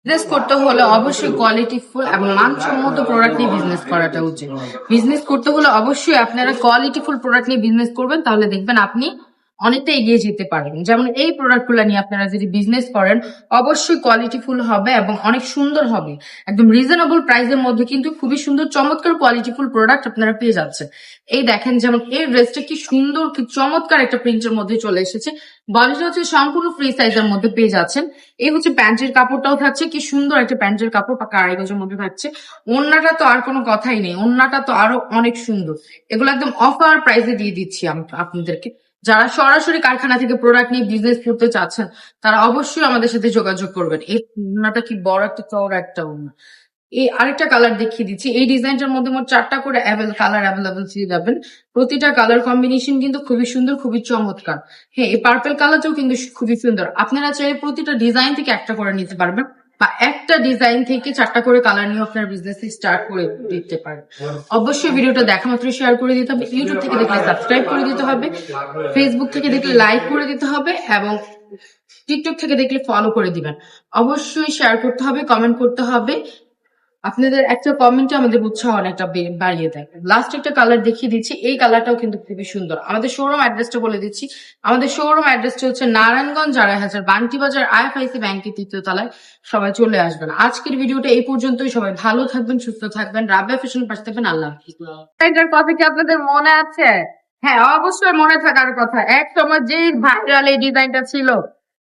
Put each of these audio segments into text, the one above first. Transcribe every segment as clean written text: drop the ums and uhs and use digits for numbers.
Business করতে হলে অবশ্যই কোয়ালিটিফুল এবং মানসম্মত প্রোডাক্ট নিয়ে বিজনেস করাটা উচিত। বিজনেস করতে হলে অবশ্যই আপনারা কোয়ালিটিফুল প্রোডাক্ট নিয়ে বিজনেস করবেন, তাহলে দেখবেন আপনি অনেকটা এগিয়ে যেতে পারবেন। যেমন এই প্রোডাক্টগুলো নিয়ে আপনারা যদি বিজনেস করেন অবশ্যই কোয়ালিটিফুল হবে এবং অনেক সুন্দর হবে। একদম রিজনেবল প্রাইসের মধ্যে কিন্তু খুবই সুন্দর চমৎকার কোয়ালিটিফুল প্রোডাক্ট আপনারা পেয়ে যাচ্ছেন। এই দেখেন, যেমন এই ড্রেসটা কি সুন্দর, কি চমৎকার একটা প্রিন্টের মধ্যে চলে এসেছে। বডিটা হচ্ছে সম্পূর্ণ ফ্রি সাইজের মধ্যে পেয়ে যাচ্ছেন। এই হচ্ছে প্যান্টের কাপড়টাও থাকছে, কি সুন্দর একটা প্যান্টের কাপড় পাকা আড়াই গজের মধ্যে থাকছে। ওড়নাটা তো আর কোনো কথাই নেই, ওড়নাটা তো আরো অনেক সুন্দর। এগুলো একদম অফার প্রাইসে দিয়ে দিচ্ছি আপনাদেরকে। যারা সরাসরি কারখানা থেকে প্রোডাক্ট নিয়ে বিজনেস করতে চাচ্ছেন তারা অবশ্যই আমাদের সাথে যোগাযোগ করবেন। এই ওড়নাটা কি বড় একটা চওড়া একটা ওড়না। এই আরেকটা কালার দেখিয়ে দিচ্ছি। এই ডিজাইনটার মধ্যে মোট 4টা করে কালার অ্যাভেলেবল পেয়ে যাবেন। প্রতিটা কালার কম্বিনেশন কিন্তু খুবই সুন্দর, খুবই চমৎকার। হ্যাঁ, এই পার্পল কালারটাও কিন্তু খুবই সুন্দর। আপনারা চাইলে প্রতিটা ডিজাইন থেকে একটা করে নিতে পারবেন, বা একটা ডিজাইন থেকে 4টা করে কালার নিয়ে আপনার বিজনেস স্টার্ট করে দিতে পারেন। অবশ্যই ভিডিওটা দেখা মাত্র শেয়ার করে দিতে হবে। ইউটিউব থেকে দেখলে সাবস্ক্রাইব করে দিতে হবে, ফেসবুক থেকে দেখলে লাইক করে দিতে হবে, এবং টিকটক থেকে দেখলে ফলো করে দিবেন। অবশ্যই শেয়ার করতে হবে, কমেন্ট করতে হবে। আপনাদের একটা কমেন্টে আমাদের উৎসাহ অনেকটা বাড়িয়ে দেয়। লাস্ট একটা কালার দেখিয়ে দিচ্ছি, এই কালারটাও কিন্তু খুবই সুন্দর। আমাদের শোরুম অ্যাড্রেসটা বলে দিচ্ছি। আমাদের শোরুম অ্যাড্রেসটা হচ্ছে নারায়ণগঞ্জ আড়াইহাজার, বান্টি বাজার, আইএফআইসি ব্যাংকের 3য় তলায়। সবাই চলে আসবেন। আজকের ভিডিওটা এই পর্যন্তই। সবাই ভালো থাকবেন, সুস্থ থাকবেন, রাবেয়া ফ্যাশন পাশে থাকবেন। আল্লাহ হাফিজ। এটার কথা কি আপনাদের মনে আছে? হ্যাঁ, অবশ্যই মনে থাকার কথা। এক সময় যে ভাইরাল এই ডিজাইনটা ছিল,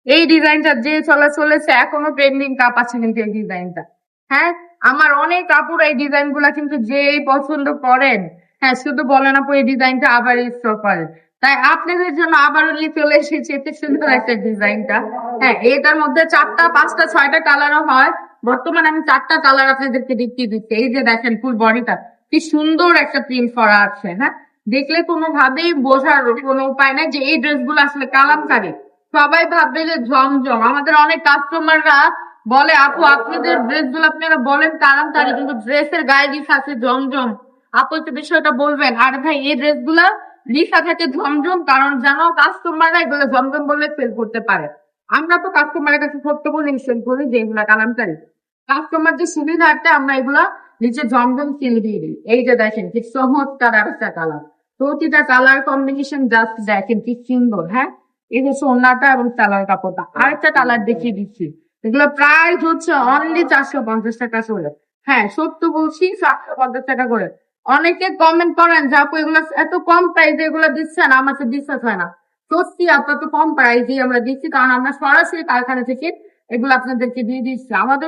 এই ডিজাইনটা যে চলেছে এখনো ট্রেন্ডিং কাপ আছে কিন্তু এই ডিজাইনটা। হ্যাঁ, আমার অনেক কাপড় এই ডিজাইন গুলা কিন্তু যেই পছন্দ করেন, হ্যাঁ শুধু বলেন আপু এই ডিজাইনটা আবার স্টক করেন। তাই আপনাদের জন্য আবারও নিয়ে চলে এসেছি এত সুন্দর একটা ডিজাইনটা। হ্যাঁ, এটার মধ্যে 4টা 5টা 6টা কালারও হয়। বর্তমানে আমি 4টা কালার আপনাদেরকে দেখিয়ে দিচ্ছি। এই যে দেখেন ফুল বডিটা কি সুন্দর একটা প্রিন্ট করা আছে। হ্যাঁ, দেখলে কোনোভাবেই বোঝার কোনো উপায় নাই যে এই ড্রেসগুলো আসলে কালামকারী। সবাই ভাববে যে জমজম। আমাদের অনেক কাস্টমাররা বলে আপু আপনাদের ড্রেসগুলো আপনারা বলেন কালামকারী, কিন্তু ড্রেসের গায়ে লেখা আছে জমজম। আপু একটু বিষয়টা বলবেন। আর ভাই এই ড্রেসগুলা লেখা থাকে জমজম কারণ জানো কাস্টমাররা এগুলো জমজম বললে সেল করতে পারে। আমরা তো কাস্টমারের কাছে সত্য বলে সেল করি যে এগুলা কালামকারী। কাস্টমারদের সুবিধার্থে আমরা এগুলা নিচে জমজম সিল দিয়ে দিই। এই যে দেখেন কি চমৎকার একটা কালার, প্রতিটা কালার কম্বিনেশন জাস্ট দেখেন কি সুন্দর। হ্যাঁ, এই হচ্ছে ওড়নাটা এবং সালোয়ার কাপড়টা। আরেকটা কালার দেখিয়ে দিচ্ছি। এগুলো প্রাইস হচ্ছে অনলি 450 টাকা করে। হ্যাঁ সত্য বলছি, 450 টাকা করে। অনেকে কমেন্ট করেন যে আপু এগুলো এত কম প্রাইসে এগুলো দিচ্ছেন, আমার তো বিশ্বাস হয় না। সত্যি আপনার তো কম প্রাইসে আমরা দিচ্ছি, কারণ আমরা সরাসরি কারখানা থেকে এগুলো আপনাদেরকে দিয়ে দিচ্ছি। আমাদের